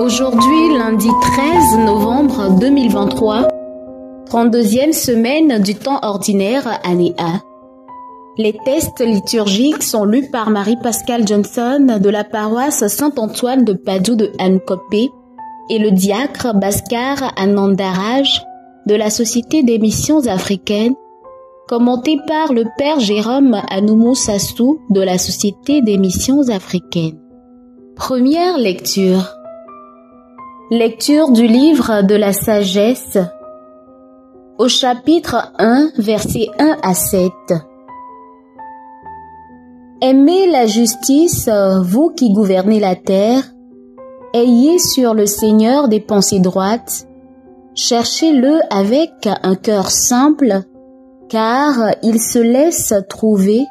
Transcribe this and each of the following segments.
Aujourd'hui, lundi 13 novembre 2023, 32e semaine du temps ordinaire, année A. Les textes liturgiques sont lus par Marie-Pascale Johnson de la paroisse Saint-Antoine de Padoue de Anne-Copé et le diacre Bhaskar Anandaraj de la Société des missions africaines, commenté par le père Jérôme Anoumou Sassou de la Société des missions africaines. Première lecture. Lecture du livre de la sagesse au chapitre 1, versets 1 à 7. Aimez la justice, vous qui gouvernez la terre. Ayez sur le Seigneur des pensées droites. Cherchez-le avec un cœur simple, car il se laisse trouver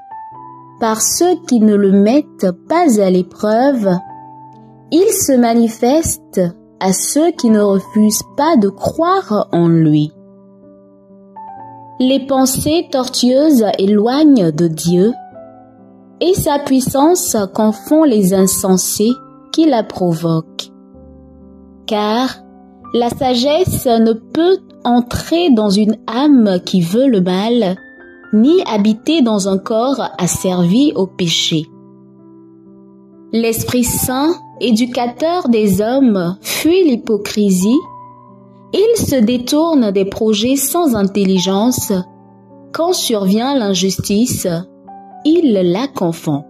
par ceux qui ne le mettent pas à l'épreuve. Il se manifeste à ceux qui ne refusent pas de croire en lui. Les pensées tortueuses éloignent de Dieu, et sa puissance confond les insensés qui la provoquent. Car la sagesse ne peut entrer dans une âme qui veut le mal, ni habiter dans un corps asservi au péché. L'Esprit Saint, éducateur des hommes, fuit l'hypocrisie. Il se détourne des projets sans intelligence. Quand survient l'injustice, il la confond.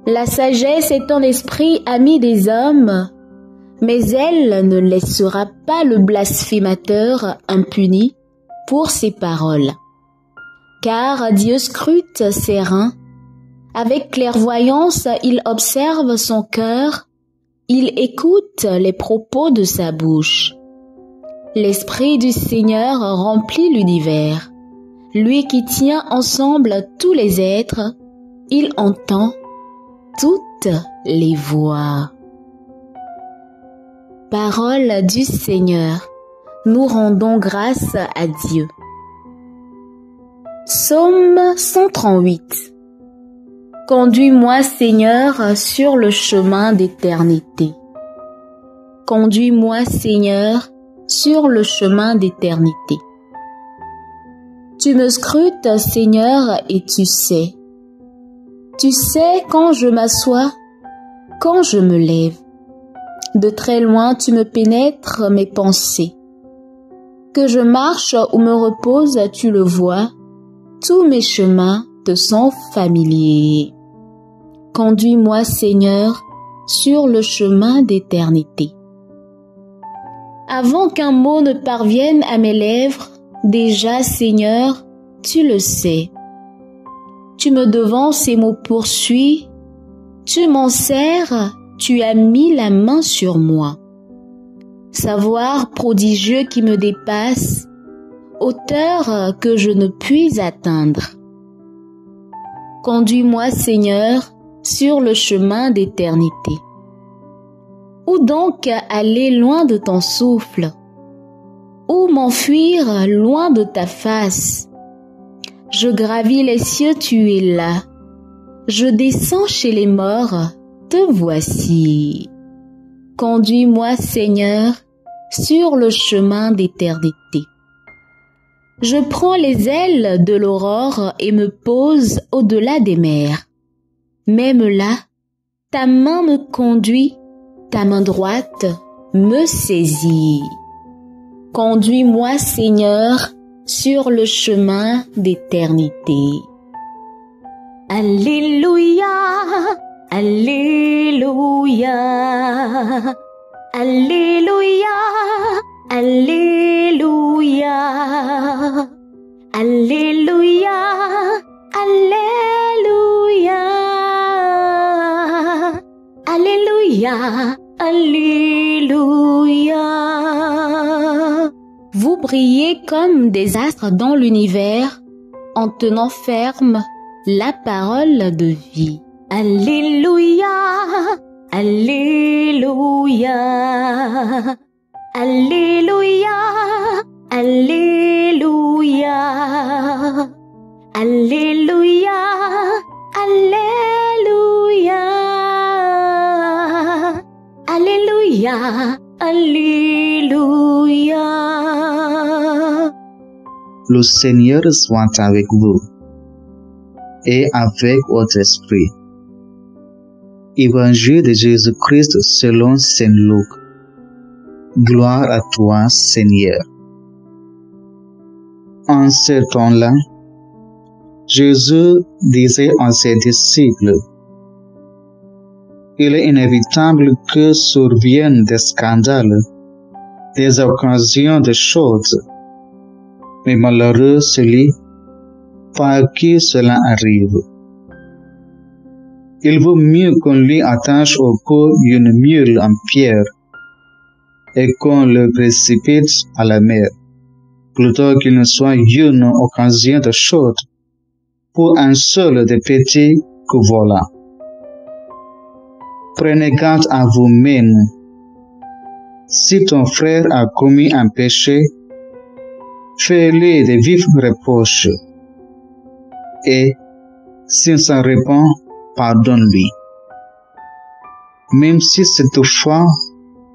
La sagesse est un esprit ami des hommes, mais elle ne laissera pas le blasphémateur impuni pour ses paroles. Car Dieu scrute ses reins. Avec clairvoyance, il observe son cœur, il écoute les propos de sa bouche. L'Esprit du Seigneur remplit l'univers. Lui qui tient ensemble tous les êtres, il entend toutes les voix. Parole du Seigneur, nous rendons grâce à Dieu. Psaume 138. Conduis-moi, Seigneur, sur le chemin d'éternité. Conduis-moi, Seigneur, sur le chemin d'éternité. Tu me scrutes, Seigneur, et tu sais. Tu sais quand je m'assois, quand je me lève. De très loin, tu me pénètres mes pensées. Que je marche ou me repose, tu le vois. Tous mes chemins te sont familiers. Conduis-moi, Seigneur, sur le chemin d'éternité. Avant qu'un mot ne parvienne à mes lèvres, déjà, Seigneur, tu le sais. Tu me devances et me poursuis. Tu m'en sers, tu as mis la main sur moi. Savoir prodigieux qui me dépasse, hauteur que je ne puis atteindre. Conduis-moi, Seigneur, sur le chemin d'éternité. Où donc aller loin de ton souffle? Où m'enfuir loin de ta face? Je gravis les cieux, tu es là. Je descends chez les morts, te voici. Conduis-moi, Seigneur, sur le chemin d'éternité. Je prends les ailes de l'aurore et me pose au-delà des mers. Même là, ta main me conduit, ta main droite me saisit. Conduis-moi, Seigneur, sur le chemin d'éternité. Alléluia, Alléluia, Alléluia, Alléluia, Alléluia, Alléluia, Alléluia, Alléluia. Vous brillez comme des astres dans l'univers en tenant ferme la parole de vie. Alléluia, Alléluia, Alléluia, Alléluia, Alléluia, Alléluia, Alléluia. Alléluia, Alléluia. Le Seigneur soit avec vous et avec votre esprit. Évangile de Jésus-Christ selon Saint Luc. Gloire à toi, Seigneur. En ce temps-là, Jésus disait à ses disciples: il est inévitable que surviennent des scandales, des occasions de choses, mais malheureux celui par qui cela arrive. Il vaut mieux qu'on lui attache au cou une mule en pierre et qu'on le précipite à la mer, plutôt qu'il ne soit une occasion de choses pour un seul des petits que voilà. Prenez garde à vous-même. Si ton frère a commis un péché, fais-lui des vifs reproches. Et, s'il s'en repent, pardonne-lui. Même si cette fois,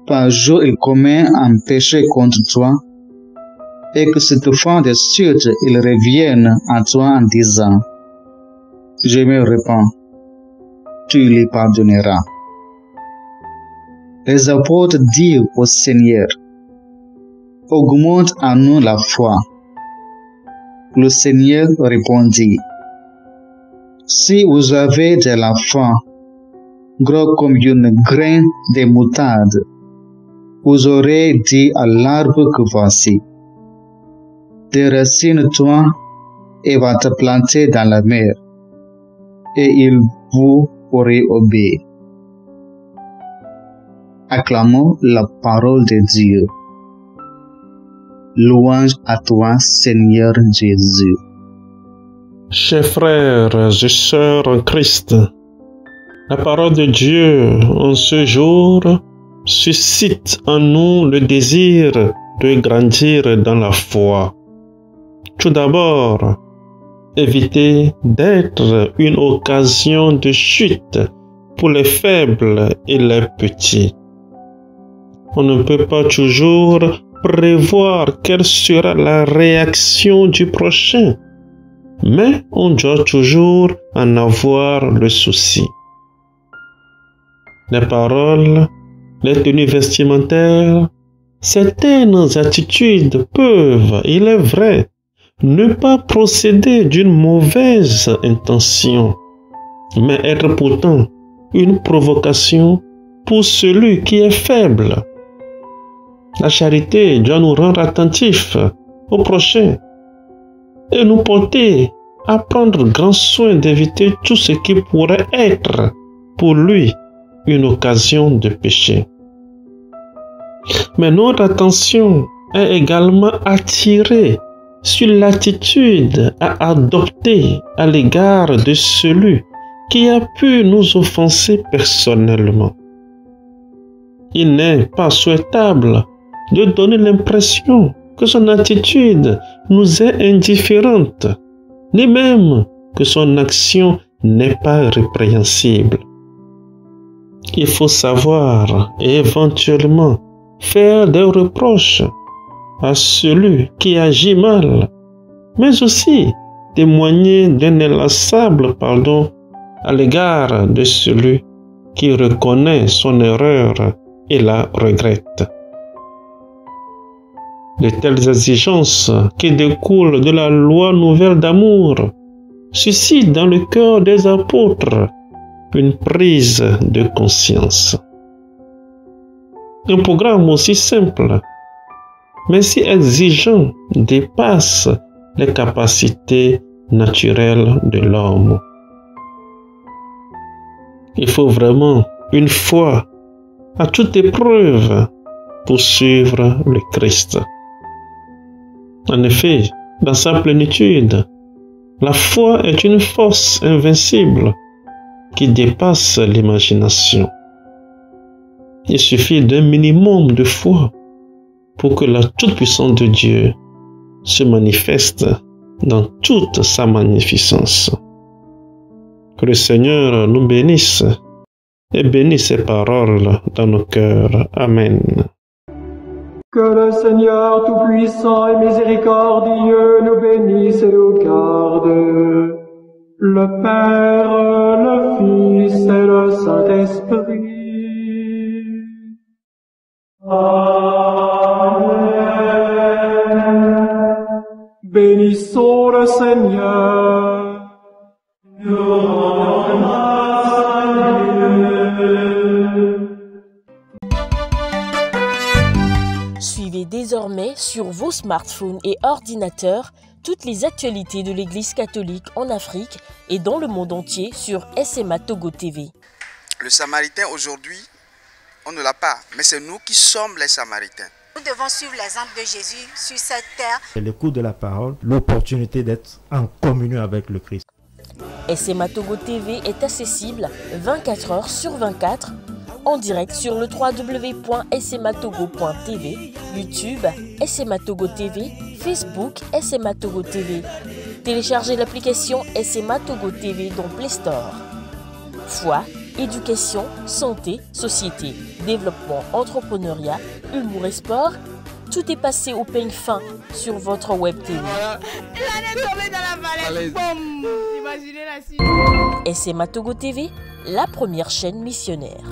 par jour, il commet un péché contre toi, et que cette fois de suite, il revienne à toi en disant: je me repens, tu lui pardonneras. Les apôtres dirent au Seigneur: augmente en nous la foi. Le Seigneur répondit: si vous avez de la foi, gros comme une graine de moutarde, vous aurez dit à l'arbre que voici: déracine-toi et va te planter dans la mer, et il vous aurait obéi. Acclamons la parole de Dieu. Louange à toi, Seigneur Jésus. Chers frères et sœurs en Christ, la parole de Dieu en ce jour suscite en nous le désir de grandir dans la foi. Tout d'abord, éviter d'être une occasion de chute pour les faibles et les petits. On ne peut pas toujours prévoir quelle sera la réaction du prochain, mais on doit toujours en avoir le souci. Les paroles, les tenues vestimentaires, certaines attitudes peuvent, il est vrai, ne pas procéder d'une mauvaise intention, mais être pourtant une provocation pour celui qui est faible. La charité doit nous rendre attentifs au prochain et nous porter à prendre grand soin d'éviter tout ce qui pourrait être pour lui une occasion de péché. Mais notre attention est également attirée sur l'attitude à adopter à l'égard de celui qui a pu nous offenser personnellement. Il n'est pas souhaitable de donner l'impression que son attitude nous est indifférente, ni même que son action n'est pas répréhensible. Il faut savoir et éventuellement faire des reproches à celui qui agit mal, mais aussi témoigner d'un inlassable pardon à l'égard de celui qui reconnaît son erreur et la regrette. De telles exigences qui découlent de la loi nouvelle d'amour suscitent dans le cœur des apôtres une prise de conscience. Un programme aussi simple, mais si exigeant, dépasse les capacités naturelles de l'homme. Il faut vraiment une foi à toute épreuve pour suivre le Christ. En effet, dans sa plénitude, la foi est une force invincible qui dépasse l'imagination. Il suffit d'un minimum de foi pour que la toute-puissance de Dieu se manifeste dans toute sa magnificence. Que le Seigneur nous bénisse et bénis ces paroles dans nos cœurs. Amen. Que le Seigneur Tout-Puissant et Miséricordieux nous bénisse et nous garde, le Père, le Fils et le Saint-Esprit. Amen. Bénissons le Seigneur. Nous rendons grâce à Dieu. Suivez désormais sur vos smartphones et ordinateurs toutes les actualités de l'Église catholique en Afrique et dans le monde entier sur SMA Togo TV. Le Samaritain aujourd'hui, on ne l'a pas, mais c'est nous qui sommes les Samaritains. Nous devons suivre l'exemple de Jésus sur cette terre. L'écoute de la parole, l'opportunité d'être en communion avec le Christ. SMA Togo TV est accessible 24 heures sur 24 en direct sur le www.smatogo.tv, YouTube, SMA Togo TV, Facebook, SMA Togo TV. Téléchargez l'application SMA Togo TV dans Play Store. Foi, éducation, santé, société, développement, entrepreneuriat, humour et sport, tout est passé au peigne fin sur votre web TV. SMA Togo TV, la première chaîne missionnaire.